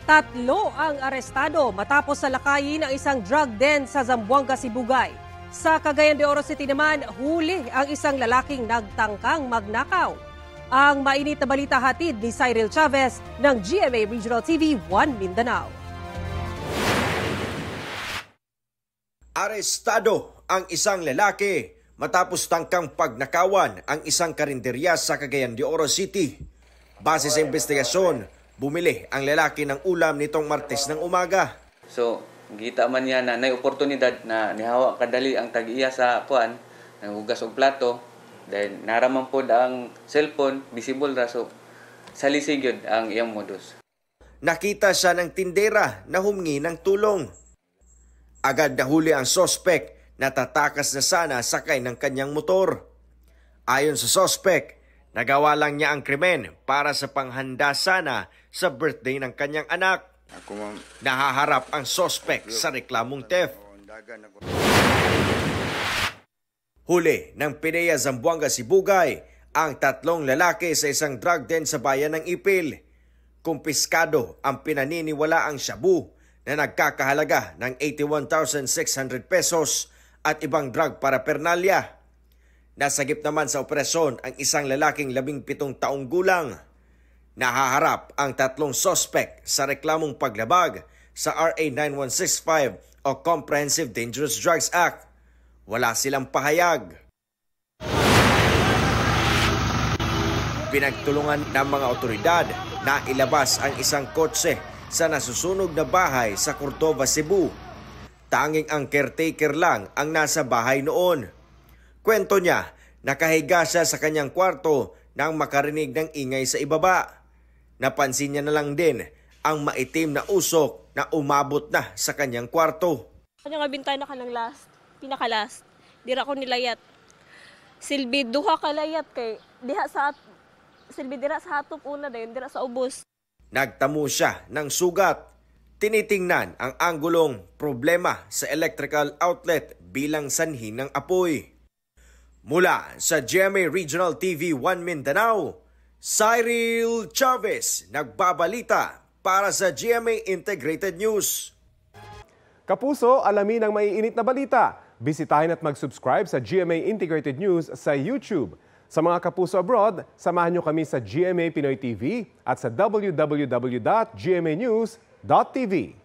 Tatlo ang arestado matapos salakayin ang isang drug den sa Zamboanga, Sibugay. Sa Cagayan de Oro City naman, huli ang isang lalaking nagtangkang magnakaw. Ang mainit na balita hatid ni Cyril Chavez ng GMA Regional TV 1 Mindanao. Arestado ang isang lalaki matapos tangkang pagnakawan ang isang karinderya sa Cagayan de Oro City. Base sa investigasyon, bumili ang lalaki ng ulam nitong Martes ng umaga. So, gita man niya na may oportunidad na nihawa kadali ang tag-iya sa puan, nanghugas og plato, then naraman po ang cellphone, visible ra, so salisig yun ang iyang modus. Nakita siya ng tindera na humingi ng tulong. Agad nahuli ang sospek na tatakas na sana sakay ng kanyang motor. Ayon sa sospek, nagawa lang niya ang krimen para sa panghanda sana sa birthday ng kanyang anak. Nahaharap ang sospek sa reklamong theft. Huli ng PIDEA Zamboanga, Sibugay ang tatlong lalaki sa isang drug den sa bayan ng Ipil. Kumpiskado ang pinaniniwalaang shabu na nagkakahalaga ng 81,600 pesos at ibang drug paraphernalia. Nasagip naman sa operasyon ang isang lalaking 17 taong gulang. Nahaharap ang tatlong sospek sa reklamong paglabag sa RA 9165 o Comprehensive Dangerous Drugs Act. Wala silang pahayag. Pinagtulungan ng mga otoridad na ilabas ang isang kotse sa nasusunog na bahay sa Cordova, Cebu. Tanging ang caretaker lang ang nasa bahay noon. Kwento niya, nakahiga siya sa kanyang kwarto nang makarinig ng ingay sa ibaba. Napansin niya na lang din ang maitim na usok na umabot na sa kanyang kwarto. Kanya nga bintana ka ng pinakalas. Dira ko nilayat. Silbi duha ka layat kay diha sa silbi dira sa hatop una dayon dira sa ubos. Nagtamo siya ng sugat. Tinitingnan ang anggulong problema sa electrical outlet bilang sanhi ng apoy. Mula sa GMA Regional TV 1 Mindanao, Cyril Chavez nagbabalita para sa GMA Integrated News. Kapuso, alamin ang maiinit na balita. Bisitahin at mag-subscribe sa GMA Integrated News sa YouTube. Sa mga kapuso abroad, samahan niyo kami sa GMA Pinoy TV at sa www.gmanews.tv.